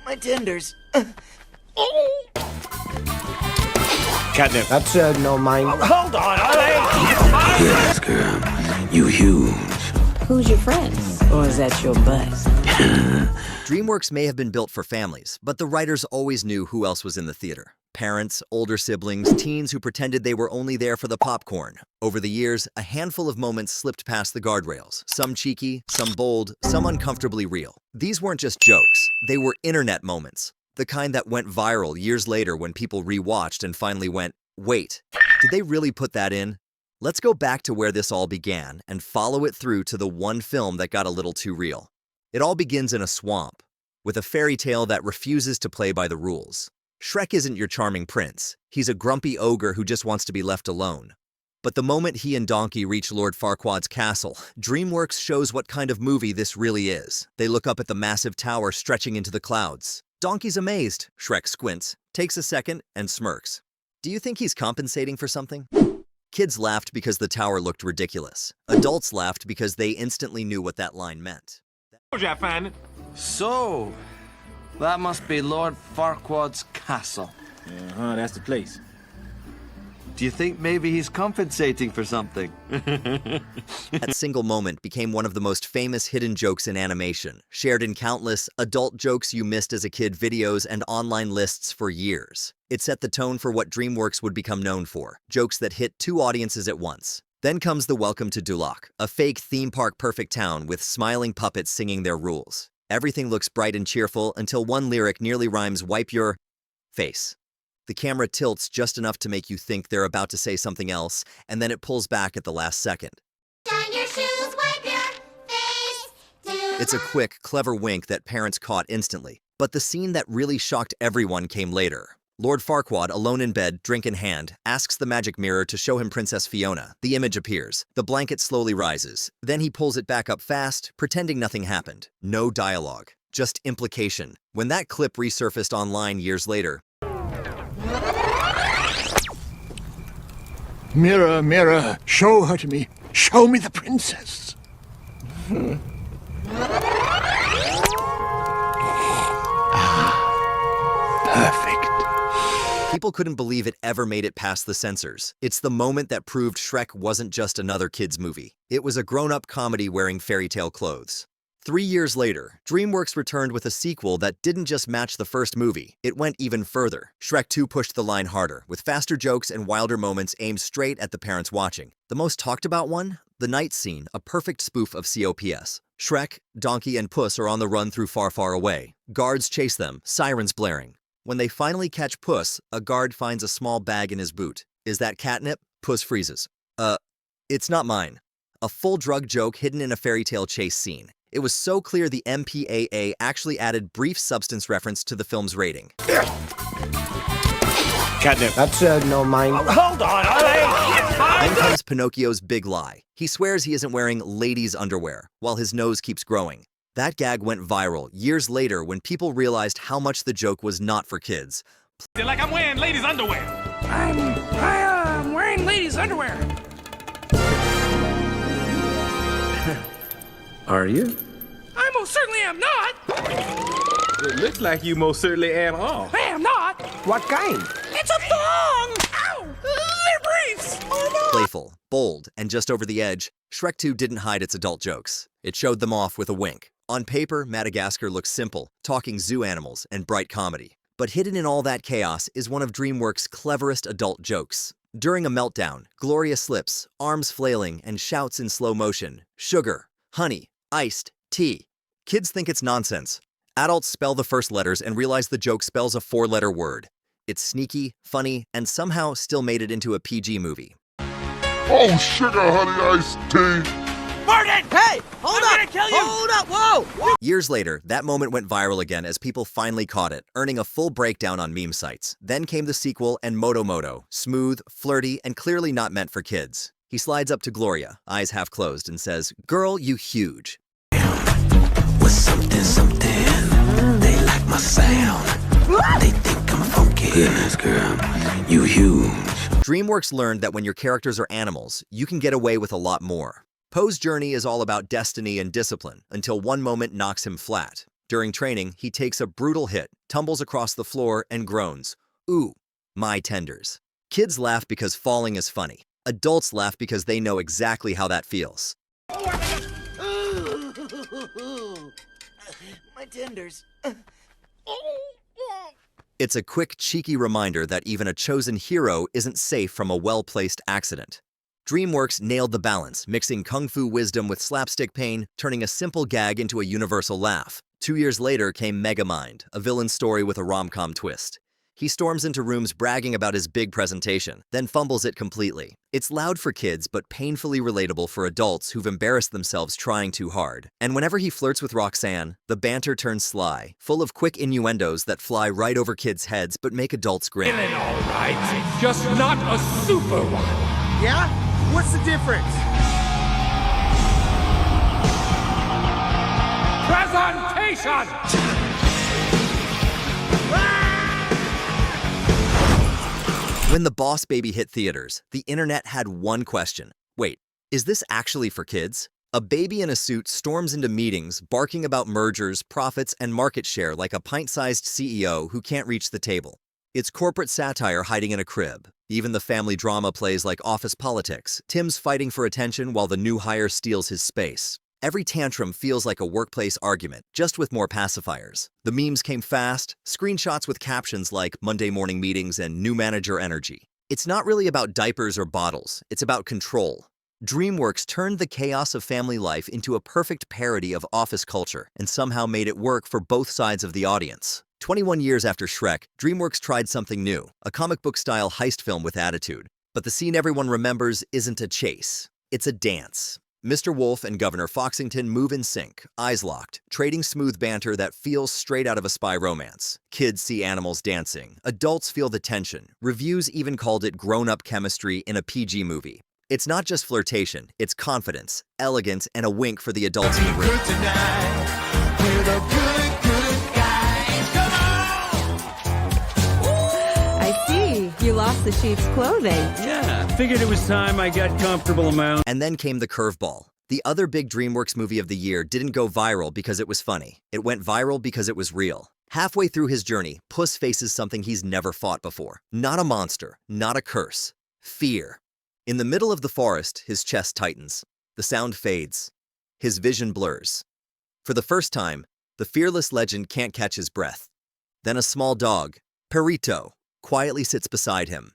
My tenders. Catnip. That's no mine. Hold on, Madagascar, you huge. Who's your friend? Or is that your butt? DreamWorks may have been built for families, but the writers always knew who else was in the theater. Parents, older siblings, teens who pretended they were only there for the popcorn. Over the years, a handful of moments slipped past the guardrails, some cheeky, some bold, some uncomfortably real. These weren't just jokes, they were internet moments. The kind that went viral years later when people rewatched and finally went, wait, did they really put that in? Let's go back to where this all began and follow it through to the one film that got a little too real. It all begins in a swamp, with a fairy tale that refuses to play by the rules. Shrek isn't your charming prince. He's a grumpy ogre who just wants to be left alone. But the moment he and Donkey reach Lord Farquaad's castle, DreamWorks shows what kind of movie this really is. They look up at the massive tower stretching into the clouds. Donkey's amazed. Shrek squints, takes a second, and smirks. Do you think he's compensating for something? Kids laughed because the tower looked ridiculous. Adults laughed because they instantly knew what that line meant. So, that must be Lord Farquaad's castle. That's the place. Do you think maybe he's compensating for something? That single moment became one of the most famous hidden jokes in animation, shared in countless adult jokes you missed as a kid videos and online lists for years. It set the tone for what DreamWorks would become known for, jokes that hit two audiences at once. Then comes the Welcome to Duloc, a fake theme park perfect town with smiling puppets singing their rules. Everything looks bright and cheerful until one lyric nearly rhymes wipe your face. The camera tilts just enough to make you think they're about to say something else, and then it pulls back at the last second. Shine your shoes, wipe your face. It's a quick, clever wink that parents caught instantly. But the scene that really shocked everyone came later. Lord Farquaad, alone in bed, drink in hand, asks the magic mirror to show him Princess Fiona. The image appears. The blanket slowly rises. Then he pulls it back up fast, pretending nothing happened. No dialogue, just implication. When that clip resurfaced online years later, Mirror, mirror, show her to me. Show me the princess. Perfect. people couldn't believe it ever made it past the censors. It's the moment that proved Shrek wasn't just another kid's movie. It was a grown-up comedy wearing fairy tale clothes. 3 years later, DreamWorks returned with a sequel that didn't just match the first movie, it went even further. Shrek 2 pushed the line harder, with faster jokes and wilder moments aimed straight at the parents watching. The most talked about one? The night scene, a perfect spoof of COPS. Shrek, Donkey, and Puss are on the run through Far, Far Away. Guards chase them, sirens blaring. When they finally catch Puss, a guard finds a small bag in his boot. Is that catnip? Puss freezes. It's not mine. A full drug joke hidden in a fairy tale chase scene. It was so clear the MPAA actually added brief substance reference to the film's rating. Catnip. That's no mine. Hold on, Then comes Pinocchio's big lie. He swears he isn't wearing ladies' underwear, while his nose keeps growing. That gag went viral years later when people realized how much the joke was not for kids. Like I'm wearing ladies' underwear. I'm wearing ladies' underwear. Are you? I most certainly am not. It looks like you most certainly am all. I am not. What kind? It's a thong. Ow! They're briefs. Oh no! Playful, bold, and just over the edge, Shrek 2 didn't hide its adult jokes. It showed them off with a wink. On paper, Madagascar looks simple, talking zoo animals and bright comedy. But hidden in all that chaos is one of DreamWorks' cleverest adult jokes. During a meltdown, Gloria slips, arms flailing, and shouts in slow motion, "Sugar, honey, iced, tea." Kids think it's nonsense. Adults spell the first letters and realize the joke spells a 4-letter word. It's sneaky, funny, and somehow still made it into a PG movie. Oh, sugar, honey, iced tea. Martin! Hey! Hold up! I'm gonna kill you! Hold up! Whoa! Years later, that moment went viral again as people finally caught it, earning a full breakdown on meme sites. Then came the sequel and Moto Moto, smooth, flirty, and clearly not meant for kids. He slides up to Gloria, eyes half closed, and says, "Girl, you huge." With something, they like my sound. They think I'm funky. Goodness, girl, you huge. DreamWorks learned that when your characters are animals, you can get away with a lot more. Poe's journey is all about destiny and discipline, until one moment knocks him flat. During training, he takes a brutal hit, tumbles across the floor, and groans, "Ooh, my tenders." Kids laugh because falling is funny. Adults laugh because they know exactly how that feels. My tenders. It's a quick, cheeky reminder that even a chosen hero isn't safe from a well-placed accident. DreamWorks nailed the balance, mixing kung fu wisdom with slapstick pain, turning a simple gag into a universal laugh. 2 years later came Megamind, a villain story with a rom-com twist. He storms into rooms bragging about his big presentation, then fumbles it completely. It's loud for kids, but painfully relatable for adults who've embarrassed themselves trying too hard. And whenever he flirts with Roxanne, the banter turns sly, full of quick innuendos that fly right over kids' heads but make adults grin. Feeling all right, just not a super one. Yeah? What's the difference? Presentation! When The Boss Baby hit theaters, the internet had one question. Wait, is this actually for kids? A baby in a suit storms into meetings, barking about mergers, profits, and market share like a pint-sized CEO who can't reach the table. It's corporate satire hiding in a crib. Even the family drama plays like office politics. Tim's fighting for attention while the new hire steals his space. Every tantrum feels like a workplace argument, just with more pacifiers. The memes came fast, screenshots with captions like Monday morning meetings and new manager energy. It's not really about diapers or bottles, it's about control. DreamWorks turned the chaos of family life into a perfect parody of office culture and somehow made it work for both sides of the audience. 21 years after Shrek, DreamWorks tried something new, a comic book-style heist film with attitude. But the scene everyone remembers isn't a chase, it's a dance. Mr. Wolf and Governor Foxington move in sync, eyes locked, trading smooth banter that feels straight out of a spy romance. Kids see animals dancing. Adults feel the tension. Reviews even called it grown-up chemistry in a PG movie. It's not just flirtation, it's confidence, elegance, and a wink for the adults in the room. I see. You lost the sheep's clothing. Yeah, figured it was time I got comfortable amount. And then came the curveball. The other big DreamWorks movie of the year didn't go viral because it was funny. It went viral because it was real. Halfway through his journey, Puss faces something he's never fought before. Not a monster, not a curse. Fear. In the middle of the forest, his chest tightens. The sound fades. His vision blurs. For the first time, the fearless legend can't catch his breath. Then a small dog, Perito, quietly sits beside him.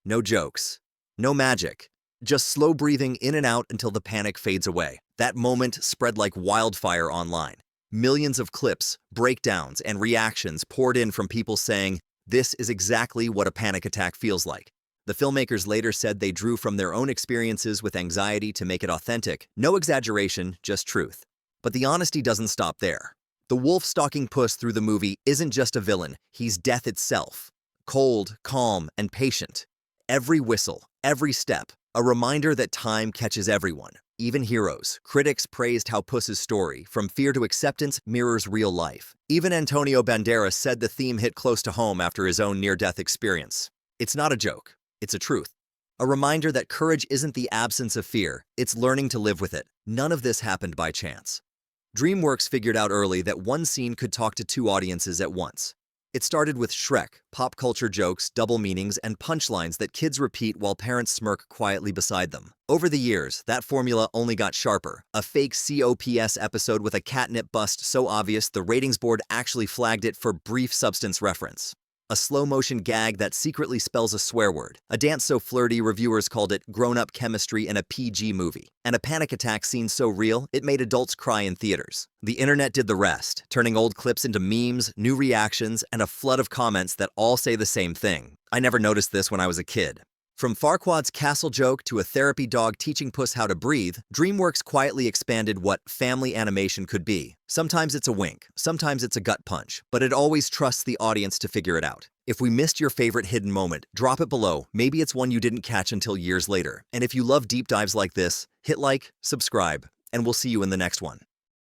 No jokes. No magic. Just slow breathing in and out until the panic fades away. That moment spread like wildfire online. Millions of clips, breakdowns, and reactions poured in from people saying, "This is exactly what a panic attack feels like." The filmmakers later said they drew from their own experiences with anxiety to make it authentic. No exaggeration, just truth. But the honesty doesn't stop there. The wolf stalking Puss through the movie isn't just a villain, he's death itself. Cold, calm, and patient. Every whistle, every step, a reminder that time catches everyone, even heroes. Critics praised how Puss's story, from fear to acceptance, mirrors real life. Even Antonio Banderas said the theme hit close to home after his own near-death experience. It's not a joke. It's a truth. A reminder that courage isn't the absence of fear, it's learning to live with it. None of this happened by chance. DreamWorks figured out early that one scene could talk to two audiences at once. It started with Shrek, pop culture jokes, double meanings, and punchlines that kids repeat while parents smirk quietly beside them. Over the years, that formula only got sharper. A fake COPS episode with a catnip bust so obvious the ratings board actually flagged it for brief substance reference. A slow-motion gag that secretly spells a swear word. A dance so flirty reviewers called it grown-up chemistry in a PG movie. And a panic attack scene so real, it made adults cry in theaters. The internet did the rest, turning old clips into memes, new reactions, and a flood of comments that all say the same thing. I never noticed this when I was a kid. From Farquaad's castle joke to a therapy dog teaching Puss how to breathe, DreamWorks quietly expanded what family animation could be. Sometimes it's a wink, sometimes it's a gut punch, but it always trusts the audience to figure it out. If we missed your favorite hidden moment, drop it below. Maybe it's one you didn't catch until years later. And if you love deep dives like this, hit like, subscribe, and we'll see you in the next one.